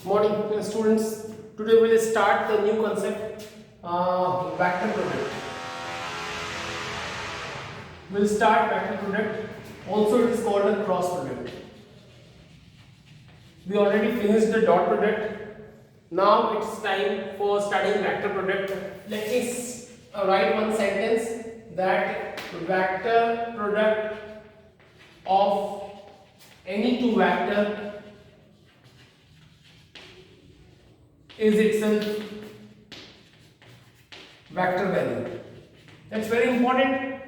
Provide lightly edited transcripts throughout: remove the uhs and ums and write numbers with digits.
Morning, students. Today we will start the new concept, vector product. We will start vector product. Also, it is called a cross product. We already finished the dot product. Now it's time for studying vector product. Let me write one sentence that vector product of any two vector is itself vector value. That's very important.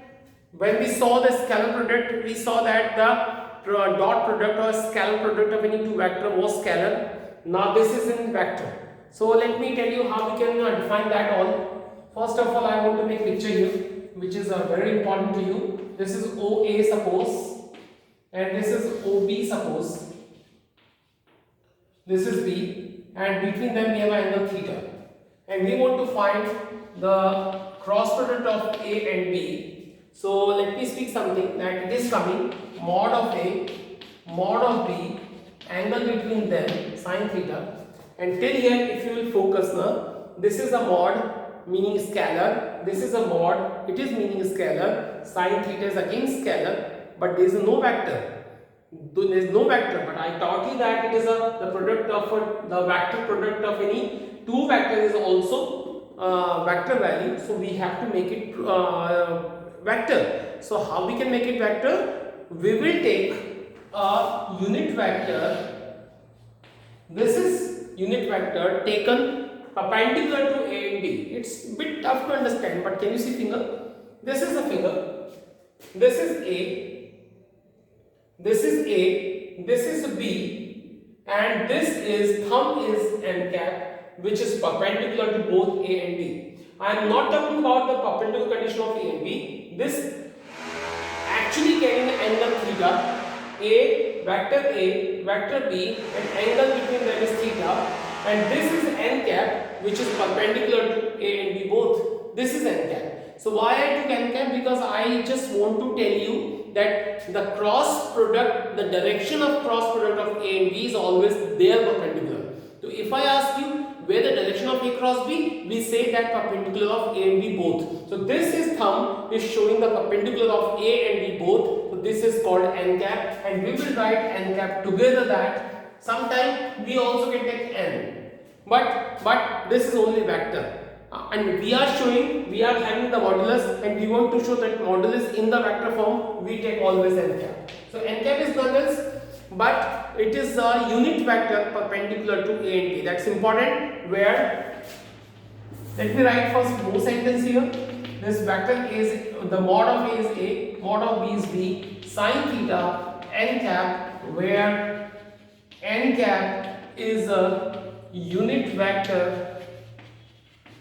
When we saw the scalar product, we saw that the dot product or scalar product of any two vector was scalar. Now this is in vector. So let me tell you how we can define that all. First of all, I want to make picture here, which is very important to you. This is OA suppose, and this is OB suppose. This is B, and between them we have an angle theta, and we want to find the cross product of A and B. So let me speak something that it is coming mod of A, mod of B, angle between them sine theta, and till here if you will focus now, this is a mod meaning scalar, this is a mod, it is meaning scalar, sine theta is again scalar, but there is no vector. There is no vector, but I taught you that it is the product of the vector product of any two vectors is also vector value. So we have to make it vector. So how we can make it vector? We will take a unit vector. This is unit vector taken perpendicular to A and B. It's a bit tough to understand, but can you see finger? This is a finger. This is A. This is A, this is B, and this is thumb is n cap, which is perpendicular to both A and B. I am not talking about the perpendicular condition of A and B. This actually carrying angle theta, A, vector B, and angle between them is theta, and this is n cap, which is perpendicular to A and B both. This is n cap. So why I took n cap? Because I just want to tell you that the cross product, the direction of cross product of A and B is always there perpendicular. So if I ask you where the direction of A cross B, we say that perpendicular of A and B both. So this is thumb is showing the perpendicular of A and B both. So this is called n cap, and we will write n cap together. That sometime we also can take n, but this is only vector. And we are having the modulus, and we want to show that modulus in the vector form, we take always n cap. So n cap is nothing else, but it is a unit vector perpendicular to A and B. That's important. Where, let me write first more sentence here. This vector is, the mod of A is A, mod of B is B, sine theta n cap, where n cap is a unit vector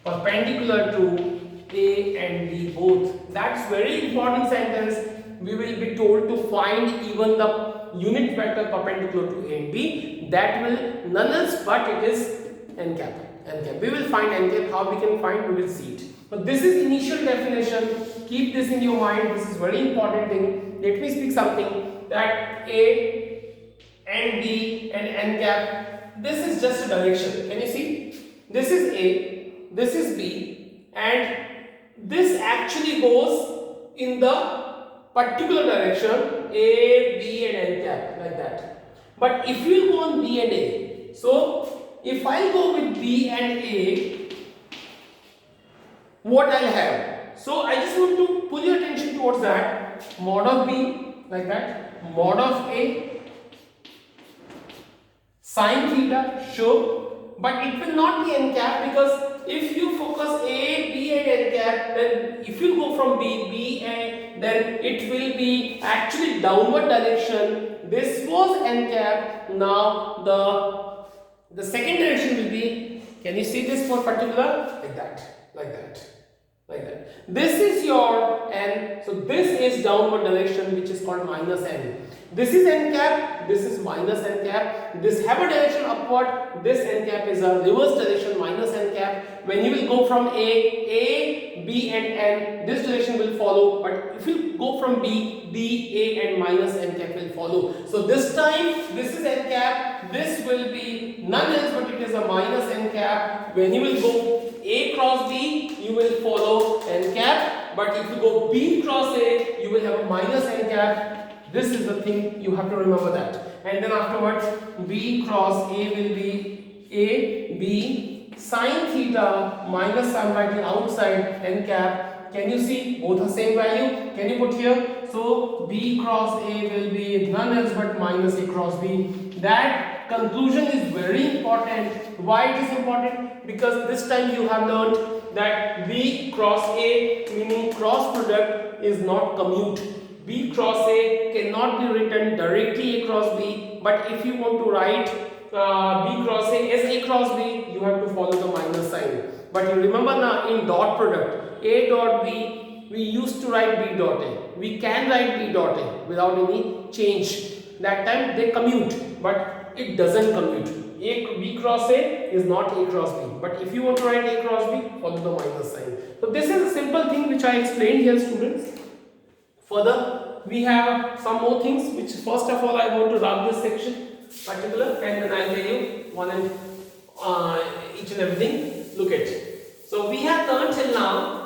perpendicular to A and B both. That's very important sentence. We will be told to find even the unit vector perpendicular to A and B. That will none else but it is n cap. We will find n cap. How we can find, we will see it. But this is initial definition. Keep this in your mind. This is very important thing. Let me speak something that A and B and n cap. This is just a direction. Can you see? This is A. This is B, and this actually goes in the particular direction A, B and n cap, like that. But if you go on B and A, so if I go with B and A, what I'll have? So I just want to pull your attention towards that. Mod of B, like that. Mod of A, sine theta, sure, but it will not be n cap, because if you focus A, B and n cap, then if you go from B, and then it will be actually downward direction. This was n cap. Now the second direction will be, can you see this for particular? Like that. This is your n. So this is downward direction, which is called minus n. This is n cap, this is minus n cap. This have a direction upward, this n cap is a reverse direction, minus n cap. When you will go from A, B and n, this direction will follow. But if you go from B, A and minus n cap will follow. So this time, this is n cap, this will be none else but it is a minus n cap. When you will go A cross B, you will follow n cap, but if you go B cross A, you will have a minus n cap. This is the thing, you have to remember that. And then afterwards, B cross A will be A, B, sine theta minus, I am writing outside, n cap. Can you see both are same value? Can you put here? So B cross A will be none else but minus A cross B. That conclusion is very important. Why it is important? Because this time you have learned that B cross A, meaning cross product, is not commute. B cross A cannot be written directly A cross B, but if you want to write B cross A as A cross B, you have to follow the minus sign. But you remember now, in dot product, A dot B, we used to write B dot A. We can write B dot A without any change. That time they commute, but it doesn't commute. B cross A is not A cross B. But if you want to write A cross B, follow the minus sign. So this is a simple thing which I explained here, students. Further, we have some more things which first of all I want to rub this section particular, and then I'll tell you one and each and everything. Look at it. So we have learned till now,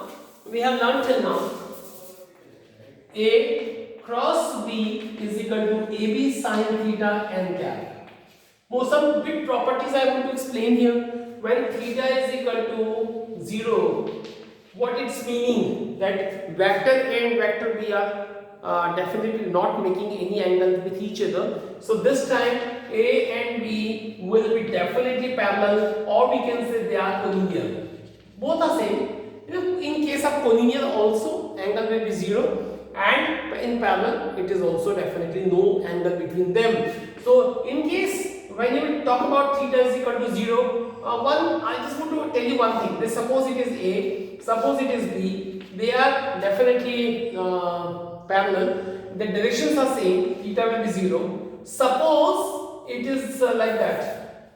A cross B is equal to AB sine theta n cap. More some big properties I want to explain here. When theta is equal to 0, what it's meaning? That vector A and vector B are definitely not making any angle with each other. So this time A and B will be definitely parallel, or we can say they are collinear. Both are same. In case of collinear also, angle will be 0, and in parallel it is also definitely no angle between them. So in case when you talk about theta is equal to 0, I just want to tell you one thing. This, suppose it is A, suppose it is B, they are definitely parallel, the directions are same, theta will be 0. Suppose it is like that,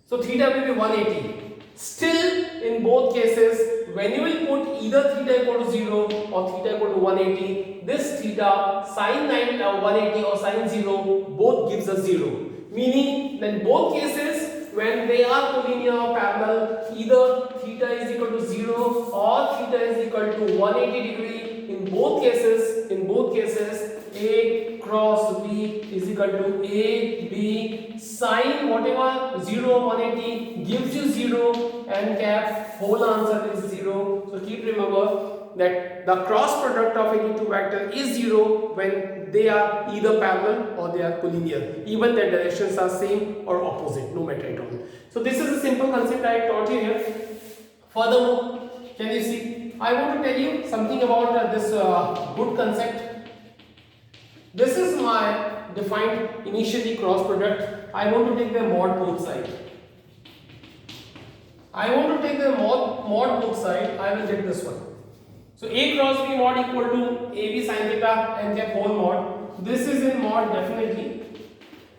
so theta will be 180. Still, in both cases, when you will put either theta equal to 0 or theta equal to 180, this theta, sine 180 or sine 0, both gives us 0. Meaning, in both cases, when they are collinear or parallel, either theta is equal to 0 or theta is equal to 180 degree. In both cases, A cross B is equal to A, B, sine whatever 0, 180 gives you 0, and cap, whole answer is 0. So keep remember that the cross product of any two vector is 0 when they are either parallel or they are collinear. Even their directions are same or opposite, no matter at all. So this is a simple concept I taught you here. Furthermore, can you see? I want to tell you something about this good concept. This is my defined initially cross product. I want to take the mod both sides. I want to take the mod both sides. I will get this one. So A cross B mod equal to AB sin theta and cap whole mod. This is in mod definitely.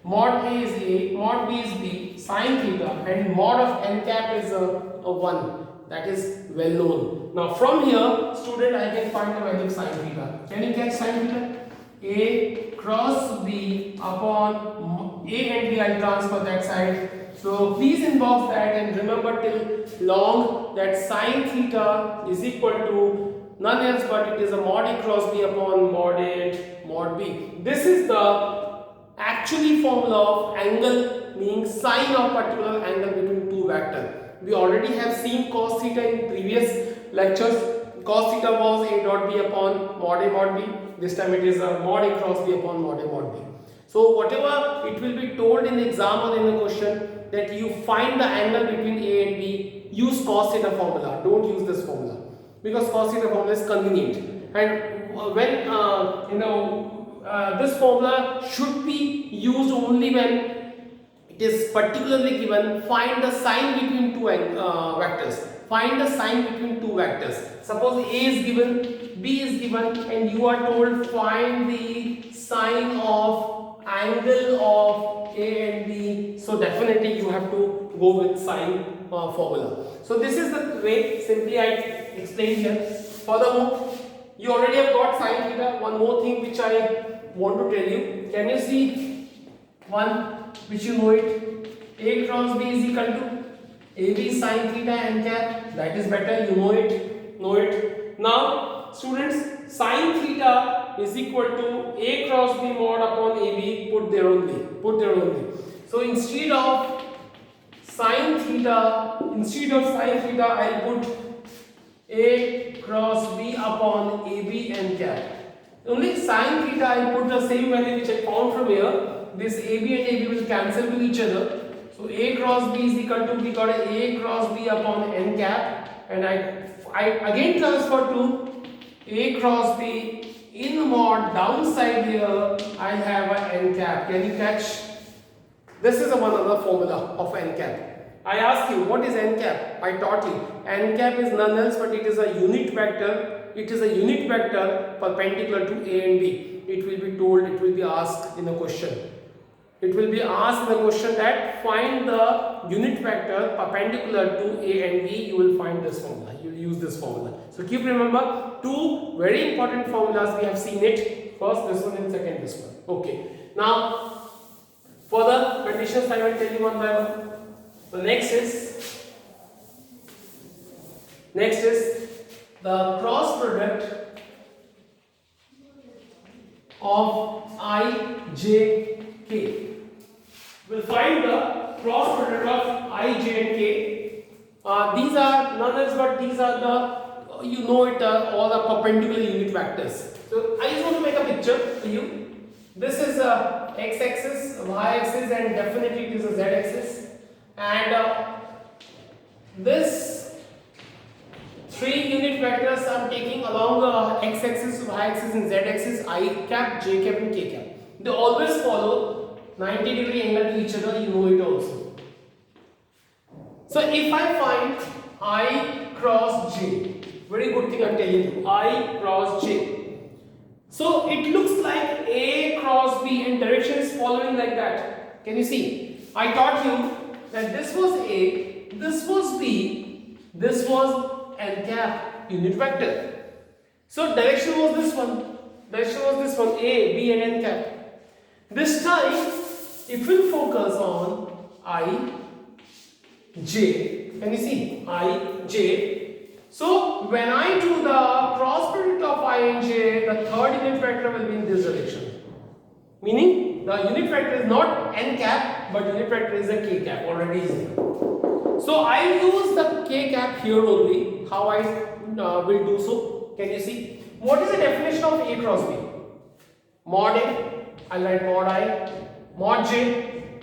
Mod A is A, mod B is B, sin theta, and mod of n cap is a 1. That is well known. Now from here, student, I can find the value of sin theta. Can you catch sin theta? A cross B upon A and B, I'll transfer that side. So please inbox that and remember till long that sin theta is equal to none else but it is a mod A cross B upon mod A and mod B. This is the actually formula of angle, meaning sine of particular angle between two vectors. We already have seen cos theta in previous lectures. Cos theta was A dot B upon mod A mod B. This time it is a mod A cross B upon mod A mod B. So whatever it will be told in the exam or in the question that you find the angle between A and B, use cos theta formula. Don't use this formula because cos theta formula is convenient. And when this formula should be used only when it is particularly given. Find the sine between two vectors. Find the sine between two vectors. Suppose A is given, B is given, and you are told find the sine of angle of A and B. So definitely you have to go with sine formula. So this is the way simply I explained here. Furthermore, you already have got sine theta. One more thing which I want to tell you. Can you see one which you know it. A cross B is equal to AB sin theta n cap. That is better, you know it. Know it. Now, students, sin theta is equal to A cross B mod upon AB. Put there only. Put there only. So instead of sin theta, I'll put A cross B upon AB n cap. Only sin theta I put the same value which I found from here. This AB and AB will cancel to each other. So A cross B is equal to, we got A cross B upon n cap, and I again transfer to A cross B in mod downside here I have a n cap. Can you catch? This is one other formula of n cap. I asked you what is n cap. I taught you n cap is none else but it is a unit vector. It is a unit vector perpendicular to A and B. It will be told, it will be asked in a question. It will be asked in the question that find the unit vector perpendicular to A and B. You will find this formula. You will use this formula. So keep remember two very important formulas. We have seen it. First this one and second this one. Okay. Now further conditions I will tell you one by one. The next is the cross product of I, J, K. We'll find the cross product of I, J and K. These are none else but these are the, you know it, all the perpendicular unit vectors. So I just want to make a picture for you. This is a x-axis, y-axis, and definitely it is a z-axis. And this three unit vectors I'm taking along the x-axis, y-axis, and z-axis, I cap, j cap, and k cap. They always follow 90-degree angle to each other, you know it also. So if I find I cross j, very good thing I'm telling you, I cross j. So it looks like A cross B and direction is following like that. Can you see? I taught you that this was A, this was B, this was n cap, unit vector. So direction was this one, A, B and n cap. This time it will focus on I, J. Can you see? I, J. So when I do the cross product of I and J, the third unit vector will be in this direction. Meaning the unit vector is not n cap, but unit vector is a k cap, already is there. So I use the k cap here only. How I will do so? Can you see? What is the definition of A cross B? Mod A, I write mod I, mod J,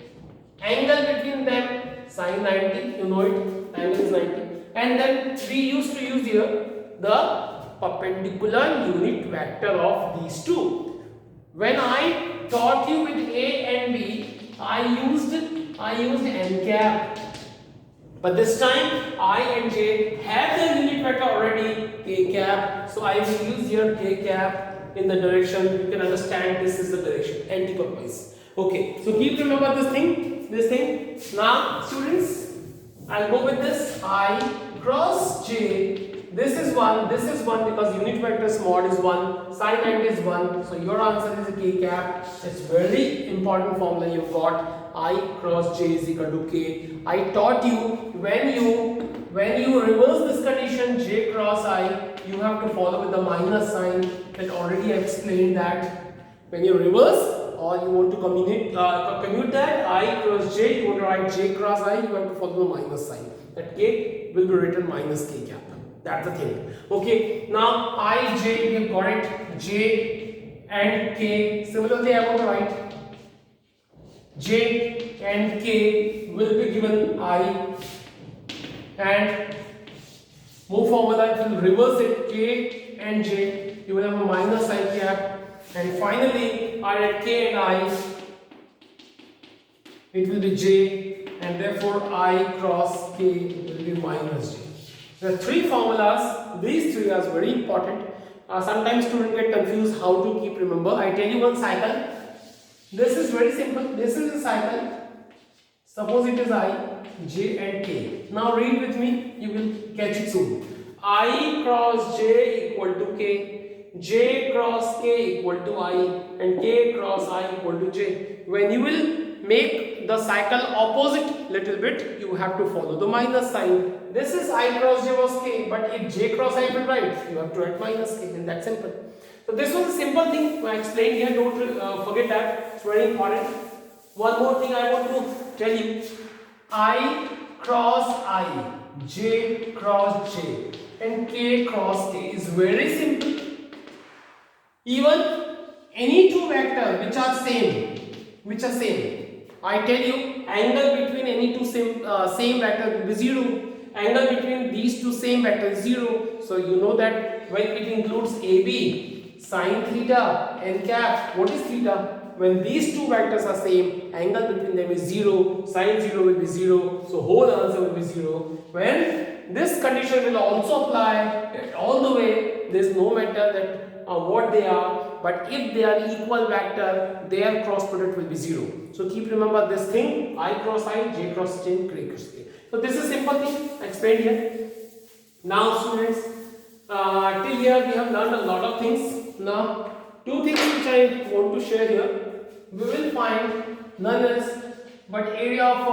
angle between them sin 90, you know it, angle is 90, and then we used to use here the perpendicular unit vector of these two. When I taught you with A and B, I used n cap, but this time I and J have the unit vector already k cap, so I will use here k cap in the direction. You can understand this is the direction, anti-clockwise. Okay, so keep remember this thing. Now students, I'll go with this I cross J. This is 1 because unit vector's mod is 1, sin 90 is 1, so your answer is a k cap. It's very important formula you've got. I cross J is equal to k. I taught you when you reverse this condition J cross I, you have to follow with the minus sign. That already I explained that when you reverse or you want to commute that I cross J, you want to write J cross I, you have to follow the minus sign. That k will be written minus k cap. That's the thing. Okay, now I, J, we have got it. J and K. Similarly, I want to write J and K will be given I, and move formula, it will reverse it, K and J. You will have a minus sign cap, and finally I at K and I, it will be J, and therefore I cross K will be minus J. There are three formulas. These three are very important. Sometimes students get confused how to keep remember. I tell you one cycle. This is very simple. This is a cycle. Suppose it is I, J and K. Now read with me. You will catch it soon. I cross J equal to K. J cross K equal to I. And K cross I equal to J. When you will make the cycle opposite little bit, you have to follow the minus sign. This is I cross j was k, but if j cross I will write, you have to write minus k, and that's simple. So this was a simple thing I explained here. Don't forget that, it's very important. One more thing I want to tell you: I cross I, j cross j, and k cross k is very simple. Even any two vectors which are same, I tell you, angle between any two same vector will be 0. Angle between these two same vectors is 0. So you know that when it includes AB, sine theta n cap, what is theta? When these two vectors are same, angle between them is 0, sine 0 will be 0, so whole answer will be 0. When this condition will also apply all the way, there is no matter that what they are, but if they are equal vector, their cross product will be 0. So keep remember this thing: I cross I, j cross j, k cross k. So this is simple thing explained here. Now students, till here we have learned a lot of things. Now two things which I want to share here. We will find none else but area of a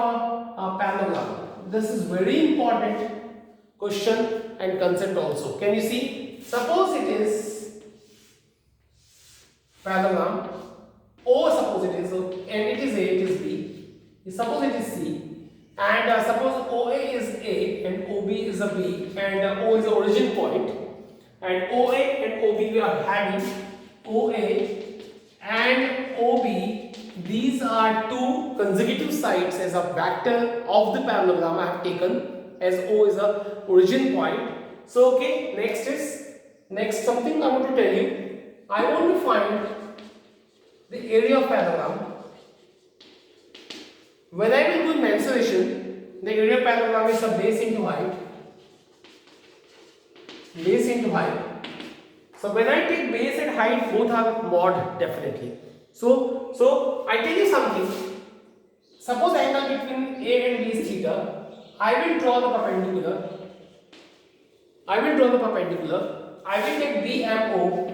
parallelogram. This is very important question and concept also. Can you see? Suppose it is parallelogram O, suppose it is, and it is A, it is B. Suppose it is C, and suppose OA is A and OB is a B, and O is the origin point, and OA and OB we are having OA and OB. These are two consecutive sides as a vector of the parallelogram I have taken, as O is a origin point. So okay, next something I want to tell you. I want to find the area of parallelogram. When I will do mensuration, the area of parallelogram is a base into height. Base into height. So when I take base and height, both are mod definitely. So I tell you something. Suppose angle between A and B is theta. I will draw the perpendicular. I will take BMO.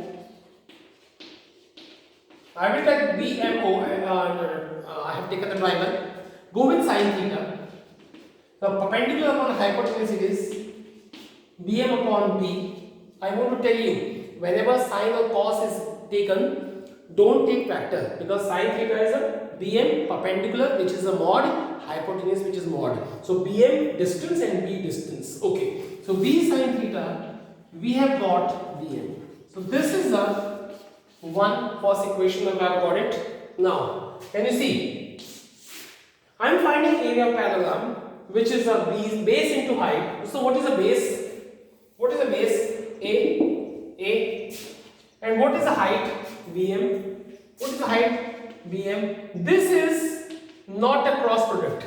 I have taken the triangle. Go with sine theta. The perpendicular upon hypotenuse it is BM upon B. I want to tell you, whenever sine or cos is taken, don't take factor, because sine theta is a BM perpendicular, which is a mod, hypotenuse which is mod. So BM distance and B distance. Okay. So B sine theta, we have got BM. So this is the one first equation that I have got it. Now, can you see? I am finding area of parallelogram, which is a base into height. So what is a base? What is a base? A. And what is the height? BM. What is the height? BM. This is not a cross product.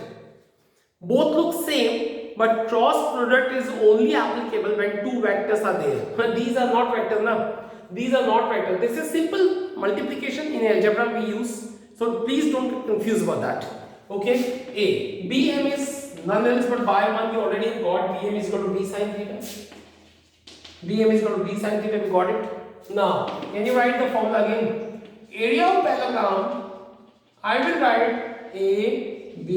Both look same, but cross product is only applicable when two vectors are there. But these are not vectors now. These are not vectors. This is simple multiplication in algebra we use. So please don't get confused about that. Okay. A. BM is none else but by 1 we already got. BM is equal to B sin theta. BM is equal to B sin theta. We got it. Now, can you write the formula again? Area of parallelogram. I will write A B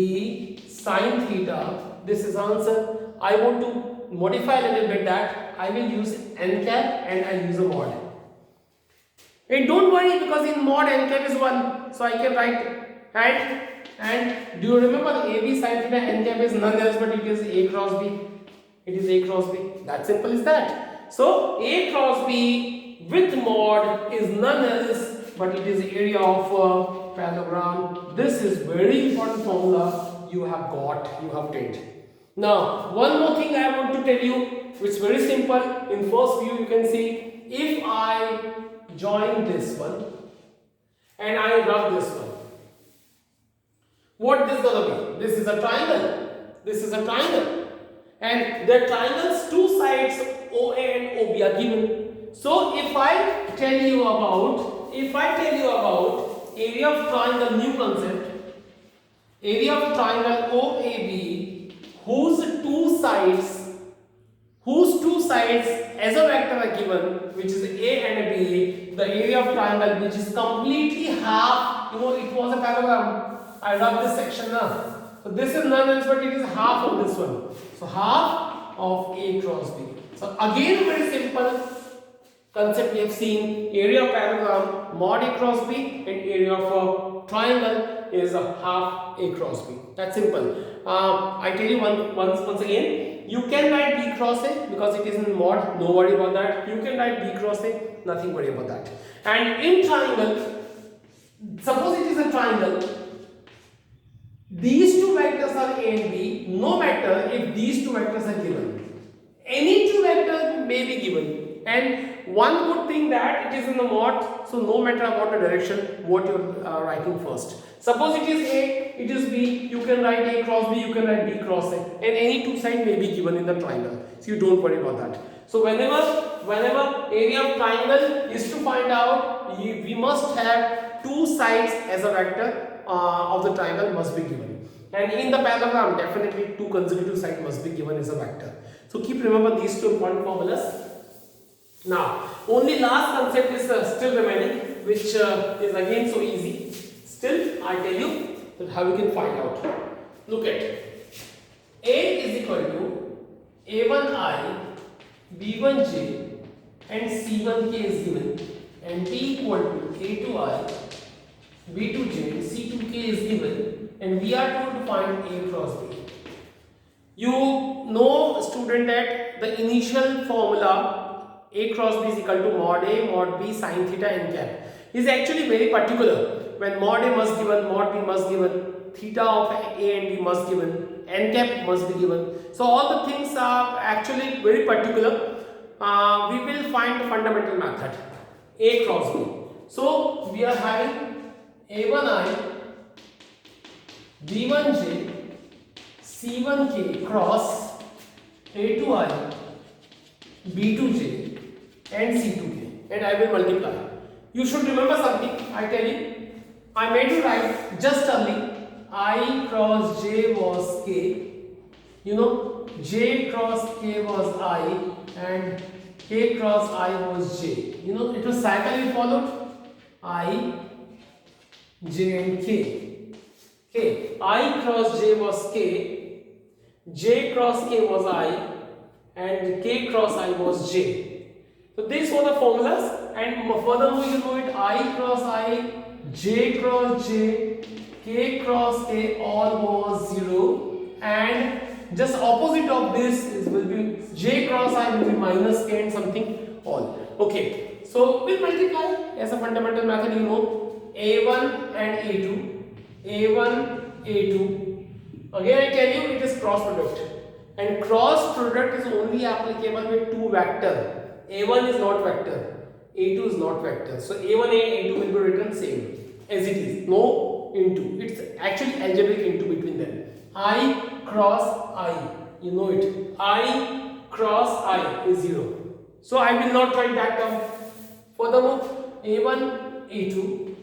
sin theta. This is answer. I want to modify a little bit that I will use n cap and I use a mod. And don't worry, because in mod n cap is 1, so I can write and do you remember the AB sin theta n cap is none else but it is A cross B. It is A cross B. That simple is that. So A cross B with mod is none else but it is area of parallelogram. This is very important formula you have got, you have did. Now one more thing I want to tell you, which is very simple. In first view you can see, if I join this one and I rub this one, what this gonna be? This is a triangle. This is a triangle, and the triangle's two sides OA and OB are given. So if I tell you about area of triangle, new concept, area of triangle OAB, whose two sides as a vector are given, which is A and B, the area of triangle which is completely half, it was a parallelogram. I rub this section now. So this is none else but it is half of this one. So half of A cross B. So again very simple concept we have seen. Area of parallelogram mod A cross B and area of a triangle is a half A cross B. That's simple. I tell you once again, you can write B cross A because it is in mod, no worry about that. You can write B cross A, nothing worry about that. And in triangle, suppose it is a triangle, these two vectors are A and B, no matter if these two vectors are given. Any two vectors may be given, and one good thing that it is in the mod, so no matter about the direction what you are writing first. Suppose it is A, it is B, you can write A cross B, you can write B cross A, and any two sides may be given in the triangle, so you don't worry about that. So whenever area of triangle is to find out, we must have two sides as a vector of the triangle must be given, and in the parallelogram definitely two consecutive sides must be given as a vector. So keep remember these two important formulas. Now only last concept is still remaining, which is again so easy. Still I tell you that how we can find out. Look at A is equal to A1I, B1J and C1K is given, and B equal to A2I, B2J, C2K is given, and we are told to find A cross B. You know, student, that the initial formula A cross B is equal to mod A mod B sin theta n cap is actually very particular. When mod A must given, mod B must given, theta of A and B must given, n cap must be given. So all the things are actually very particular. We will find the fundamental method A cross B. So we are having A1I, B1J, C1K cross A2I, B2J and C2K, and I will multiply. You should remember something, I tell you. I made you write just early I cross J was K. You know, J cross K was I and K cross I was J. You know, it was cycle we followed. I, J and K. K. I cross J was K, J cross K was I, and K cross I was J. So these were the formulas, and furthermore you know it, I cross I, J cross J, K cross K all was 0, and just opposite of this will be J cross I will be minus K and something all. Okay, so we'll multiply as a fundamental method. You know, A1 and A2, A1, A2. Again I tell you it is cross product, and cross product is only applicable with two vector. A1 is not vector, A2 is not vector. So A1 and A2 will be written same as it is, no into. It's actually algebraic into between them. I cross I, you know it. I cross I is 0. So I will not write that term. Furthermore, A1, A2,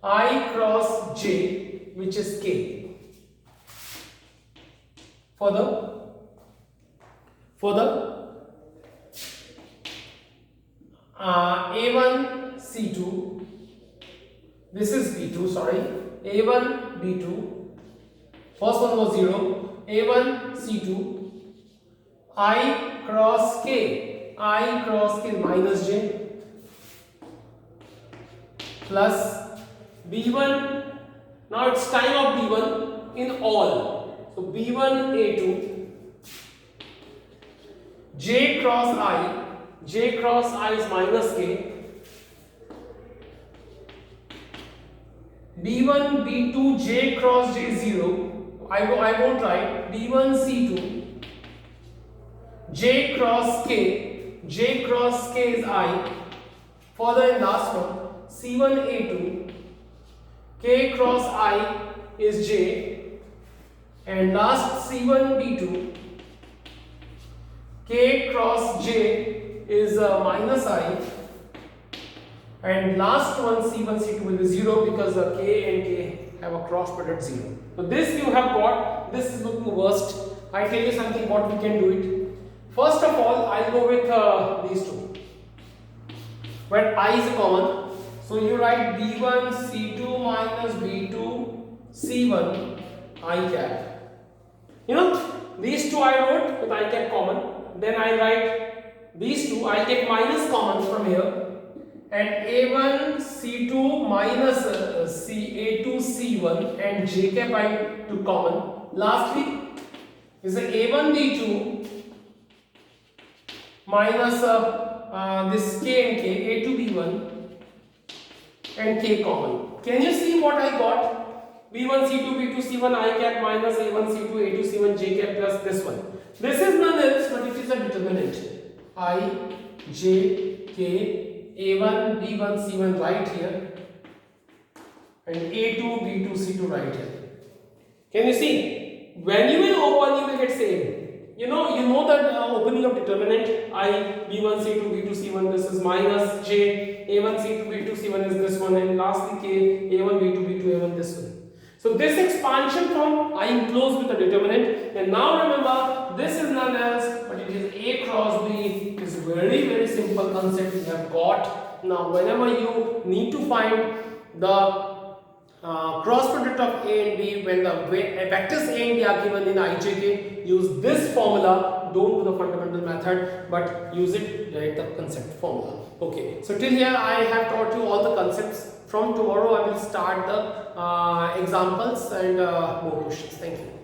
I cross J, which is K. Further A1, C2, this is B2, sorry, A1, B2, first one was 0, A1, C2, I cross K minus J, plus B1, now it's time of B1 in all, so B1, A2, J cross I is minus K, B1, B2, J cross J is 0, I won't write, B1, C2, J cross K is I, further in last one, C1, A2, K cross I is J, and last C1, B2, K cross J is minus I, and last one C1, C2 will be 0 because K and K have a cross product 0. So this you have got, this is looking worst. I tell you something what we can do it. First of all, I'll go with these two. But I is common, So you write B1 C2 minus B2 C1 I cap. You know, these two I wrote with I cap common. Then I write these two, I take minus common from here. And A1 C2 minus A2 C1 and J cap I took common. Lastly is a A1 B2 minus this K and K, A2 B1 and K common. Can you see what I got? B1 C2 B2 C1 I cap minus A1 C2 A2 C1 J cap plus this one. This is none else but it is a determinant. I, J, K, A1 B1 C1 right here and A2 B2 C2 right here. Can you see? When you will open, you will get same. You know that opening of determinant I B1 C2 B2 C1, this is minus J A1 C2 B2 C1 is this one, and lastly K A1 B2 B2 A1 this one. So this expansion from I enclosed with the determinant, and now remember this is none else but it is A cross B. It is very simple concept we have got. Now whenever you need to find the cross product of A and B, when the vectors A and B are given in IJK, use this formula. Don't do the fundamental method but use it like the concept formula. Okay, so till here I have taught you all the concepts. From tomorrow I will start the examples and more questions. Thank you.